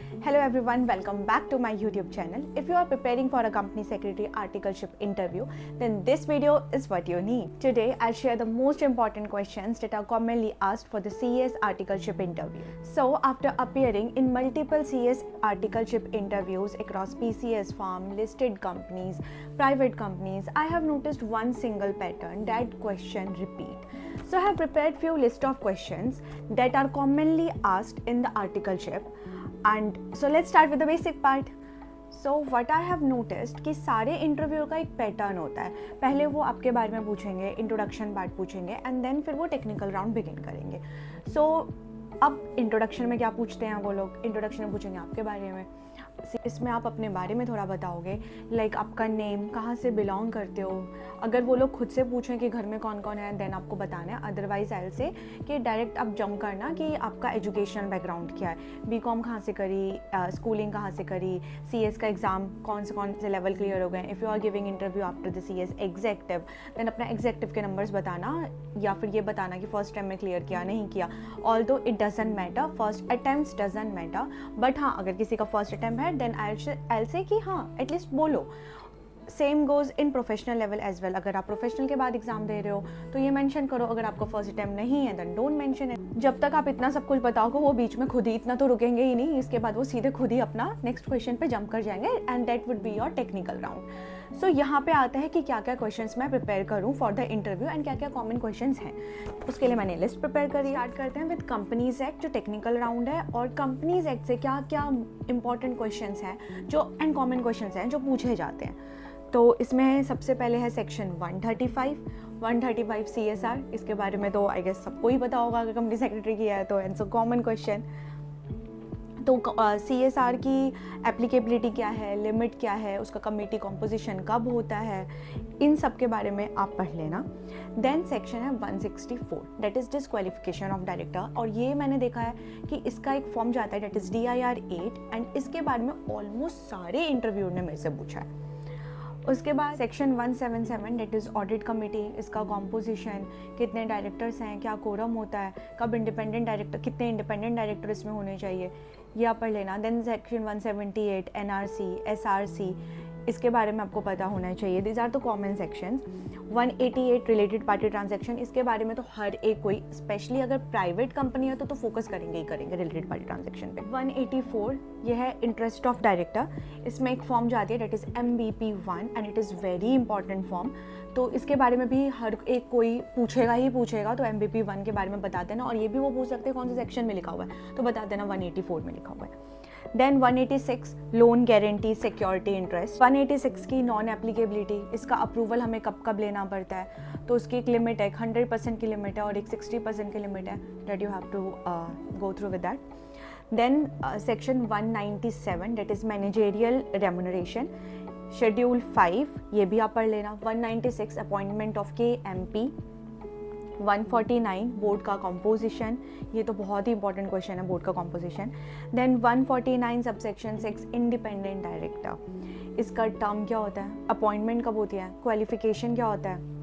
Hello everyone, welcome back to my YouTube channel. If you are preparing for a company secretary articleship interview, then this video is what you need. Today, I'll share the most important questions that are commonly asked for the CS articleship interview. So, after appearing in multiple CS articleship interviews across PCS firm, listed companies, private companies, I have noticed one single pattern that question repeat. So, I have prepared few list of questions that are commonly asked in the articleship. And so let's start with the basic part. So what I have noticed कि सारे interview का एक pattern होता है. पहले वो आपके बारे में पूछेंगे, इंट्रोडक्शन पार्ट पूछेंगे एंड देन फिर वो टेक्निकल राउंड बिगिन करेंगे. सो अब इंट्रोडक्शन में क्या पूछते हैं वो लोग? इंट्रोडक्शन में पूछेंगे आपके बारे में. इसमें आप अपने बारे में थोड़ा बताओगे, लाइक आपका नेम, कहाँ से बिलोंग करते हो. अगर वो लोग खुद से पूछें कि घर में कौन कौन है, देन आपको बताना है. अदरवाइज आई से कि डायरेक्ट आप जंप करना कि आपका एजुकेशनल बैकग्राउंड क्या है, बीकॉम कहाँ से करी, स्कूलिंग कहाँ से करी, सीएस का एग्ज़ाम कौन से लेवल क्लियर हो गए. If you are giving interview after the CS executive, then अपना एग्जेक्टिव के नंबर्स बताना, या फिर ये बताना कि फर्स्ट टाइम में क्लियर किया नहीं किया. Although it doesn't matter, first attempt doesn't matter, but हाँ अगर किसी का फर्स्ट अटैम्प्ट है देन आई से कि हाँ एटलीस्ट बोलो. Same goes in professional level as well. अगर आप प्रोफेशनल के बाद एग्जाम दे रहे हो तो ये मेंशन करो. अगर आपका फर्स्ट अटैम्प्ट नहीं है देन डोंट मेंशन इट. जब तक आप इतना सब कुछ बताओगे वो बीच में खुद ही इतना तो रुकेंगे ही नहीं. इसके बाद वो सीधे खुद ही अपना नेक्स्ट क्वेश्चन पे जंप कर जाएंगे and that would be your technical round. So यहाँ पे आता है कि क्या क्या क्वेश्चंस मैं प्रिपेयर करूँ फॉर द इंटरव्यू एंड क्या क्या कॉमन क्वेश्चंस हैं. उसके लिए मैंने लिस्ट प्रिपेयर करी. स्टार्ट करते हैं विद कंपनीज एक्ट जो टेक्निकल राउंड है, और कंपनीज एक्ट से क्या क्या इंपॉर्टेंट क्वेश्चंस हैं जो एंड कॉमन क्वेश्चंस हैं जो पूछे जाते हैं. तो इसमें सबसे पहले है सेक्शन 135 CSR. इसके बारे में तो आई गेस सबको ही पता होगा अगर कंपनी सेक्रेटरी किया है तो. And so common question. तो CSR की एप्लीकेबिलिटी क्या है, लिमिट क्या है, उसका कमेटी कॉम्पोजिशन कब होता है, इन सब के बारे में आप पढ़ लेना. देन सेक्शन है 164 that is disqualification of director. और ये मैंने देखा है कि इसका एक फॉर्म जाता है दैट इज़ DIR 8 एंड इसके बारे में ऑलमोस्ट सारे इंटरव्यू ने मेरे से पूछा है. उसके बाद section 177 that is audit committee. इसका कॉम्पोजिशन, कितने डायरेक्टर्स हैं, क्या कोरम होता है, कब इंडिपेंडेंट डायरेक्टर, कितने इंडिपेंडेंट डायरेक्टर इसमें होने चाहिए, ये आप पढ़ लेना. देन सेक्शन 178 NRC SRC, इसके बारे में आपको पता होना चाहिए. These are the common sections. 188 related party transaction, इसके बारे में तो हर एक कोई, स्पेशली अगर प्राइवेट कंपनी है तो फोकस करेंगे ही करेंगे रिलेटेड पार्टी ट्रांजैक्शन पे. 184 ये है इंटरेस्ट ऑफ डायरेक्टर. इसमें एक फॉर्म जाती है that is MBP1 and it is very important form. तो इसके बारे में भी हर एक कोई पूछेगा ही पूछेगा, तो MBP1 के बारे में बता देना. और ये भी वो पूछ सकते हैं कौन से सेक्शन में लिखा हुआ है, तो बता देना 184 में लिखा हुआ है. Then 186 loan guarantee security interest. 186 की नॉन एप्लीकेबिलिटी, इसका अप्रूवल हमें कब कब लेना पड़ता है. तो उसकी एक लिमिट है, 100% की लिमिट है और एक 60% की लिमिट है. That you have to go through with that. Then section 197 that is managerial remuneration. Schedule 5 ये भी आप पढ़ लेना. 196 अपॉइंटमेंट ऑफ KMP. 149 बोर्ड का कॉम्पोजिशन, ये तो बहुत ही इंपॉर्टेंट क्वेश्चन है बोर्ड का composition. Then 149 subsection 6 independent director. इसका टर्म क्या होता है, अपॉइंटमेंट कब होती है, क्वालिफिकेशन क्या होता है,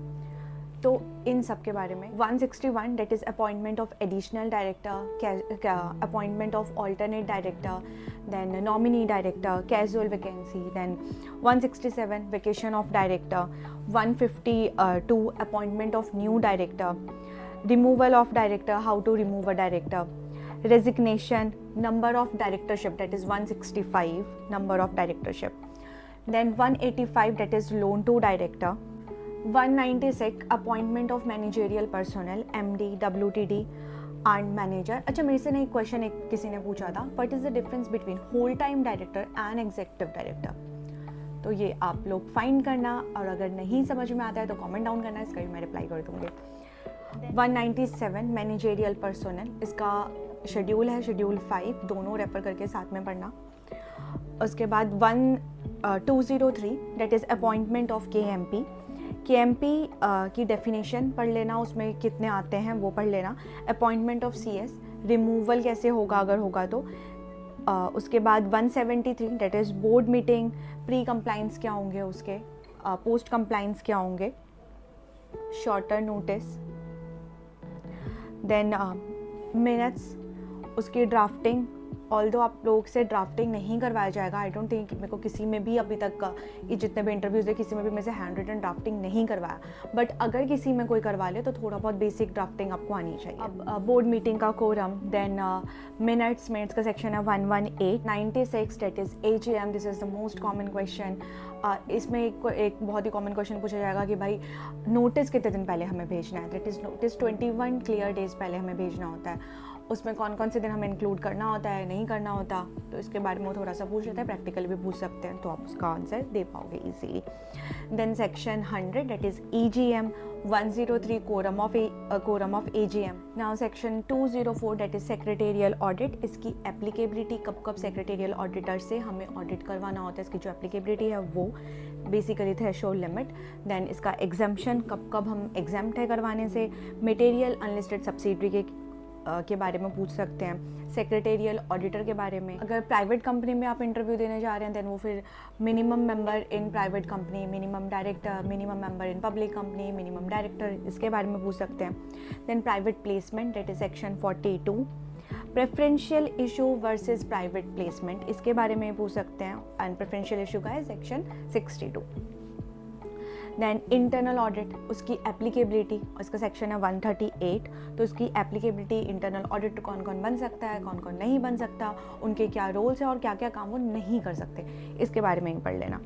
तो इन सब के बारे में. 161 that is appointment of additional director, appointment of alternate director, then nominee director, casual vacancy. Then 167 vacation of director. 152 appointment of new director. Removal of director, how to remove a director. Resignation, number of directorship that is 165 number of directorship. Then 185 that is loan to director. 196 appointment of managerial personnel, MD WTD and manager. अच्छा मेरे से एक question किसी ने पूछा था, what is the difference between whole time director and executive director. तो ये आप लोग फाइंड करना, और अगर नहीं समझ में आता है तो कमेंट डाउन करना, इसका भी मैं रिप्लाई कर दूँगी. 197 मैनेजेरियल पर्सनल, इसका शेड्यूल है शेड्यूल 5, दोनों रेफर करके साथ में पढ़ना. उसके बाद 203 that is appointment of KMP. KMP की डेफिनेशन पढ़ लेना, उसमें कितने आते हैं वो पढ़ लेना. अपॉइंटमेंट ऑफ CS, रिमूवल कैसे होगा अगर होगा तो. उसके बाद 173 that is board meeting, pre compliance क्या होंगे उसके, पोस्ट कंप्लाइंस क्या होंगे, शॉर्टर नोटिस. देन मिनट्स, उसकी ड्राफ्टिंग ऑल्दो आप लोग से ड्राफ्टिंग नहीं करवाया जाएगा, आई डोंट थिंक, मेरे को किसी में भी अभी तक ये जितने भी इंटरव्यूज़ है किसी में भी मेरे से हैंड रिटन ड्राफ्टिंग नहीं करवाया, बट अगर किसी में कोई करवा ले तो थोड़ा बहुत बेसिक ड्राफ्टिंग आपको आनी चाहिए। अब बोर्ड मीटिंग का कोरम, देन मिनट्स का सेक्शन है 118, 96 that is AGM, this is the most common question. इसमें एक बहुत ही कॉमन क्वेश्चन पूछा जाएगा कि भाई नोटिस कितने दिन पहले हमें भेजना है, that is notice 21 clear days पहले हमें भेजना होता है। उसमें कौन कौन से दिन हमें इंक्लूड करना होता है, नहीं करना होता, तो इसके बारे में वो थोड़ा सा पूछ लेता है, प्रैक्टिकली भी पूछ सकते हैं, तो आप उसका आंसर दे पाओगे easily. Then section 100 that is EGM, 103 quorum of AGM। Now section 204 that is secretarial audit, इसकी एप्लीकेबिलिटी कब सेक्रेटेरियल ऑडिटर से हमें ऑडिट करवाना होता है, इसकी जो एप्लीकेबिलिटी है वो बेसिकली थ्रेशोल्ड लिमिट। देन इसका एग्जम्पशन, कब हम एग्जाम्प्ट है करवाने से। मटेरियल अनलिस्टेड सब्सिडरी के बारे में पूछ सकते हैं, सेक्रेटेरियल ऑडिटर के बारे में। अगर प्राइवेट कंपनी में आप इंटरव्यू देने जा रहे हैं देन वो फिर minimum member in private company, minimum director, minimum member in public company, minimum director, इसके बारे में पूछ सकते हैं। Then private placement that is section 42, preferential issue versus private placement, इसके बारे में पूछ सकते हैं, एंड प्रेफरेंशियल इशू का है सेक्शन 62। देन इंटरनल ऑडिट, उसकी एप्लीकेबिलिटी, उसका सेक्शन है 138, तो उसकी एप्लीकेबिलिटी इंटरनल ऑडिट कौन कौन बन सकता है, कौन कौन नहीं बन सकता, उनके क्या रोल्स हैं और क्या क्या काम वो नहीं कर सकते, इसके बारे में ही पढ़ लेना।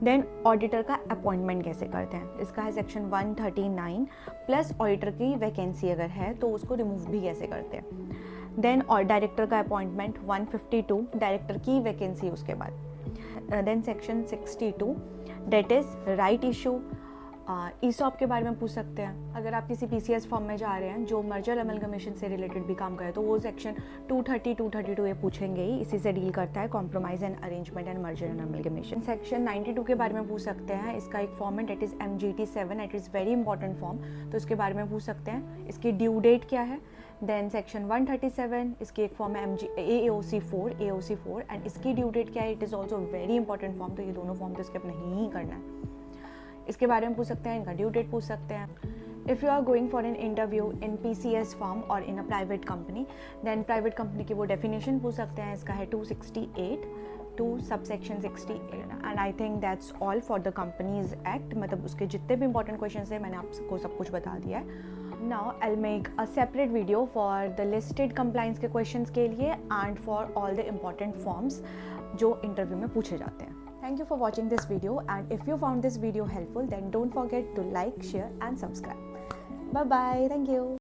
देन ऑडिटर का अपॉइंटमेंट कैसे करते हैं, इसका है सेक्शन 139, प्लस ऑडिटर की वैकेंसी अगर है तो उसको रिमूव भी कैसे करते हैं। देन और डायरेक्टर का अपॉइंटमेंट 152, डायरेक्टर की वैकेंसी उसके बाद। Then section 62 that is right issue, ESOP के बारे में पूछ सकते हैं। अगर आप किसी PCS फॉर्म में जा रहे हैं जो मर्जर अमलगमेशन से रिलेटेड भी काम करे तो वो सेक्शन 230, 232 ये पूछेंगे ही, इसी से डील करता है compromise and arrangement and merger and amalgamation. Section 92 के बारे में पूछ सकते हैं, इसका एक फॉर्म है that is MGT7, it is very important form, तो इसके बारे में पूछ सकते हैं, इसकी ड्यू डेट क्या है। देन सेक्शन 137, इसकी एक फॉर्म है AOC4 एंड इसकी ड्यू डेट क्या है, it is also very important form, तो ये दोनों फॉर्म तो स्किप नहीं करना है, इसके बारे में पूछ सकते हैं, इनका ड्यू डेट पूछ सकते हैं। If you are going for an interview in PCS form और in a private company, then private company की वो डेफिनेशन पूछ सकते हैं, इसका है 268 to subsection 68, and I think that's all for the companies act, मतलब उसके जितने भी इंपॉर्टेंट क्वेश्चन है मैंने आपको सब कुछ बता दिया है। Now I'll make a separate video for the listed compliance के questions के लिए and for all the important forms जो इंटरव्यू में पूछे जाते हैं। Thank you for watching this video, and if you found this video helpful then don't forget to like, share and subscribe. Bye bye. Thank you.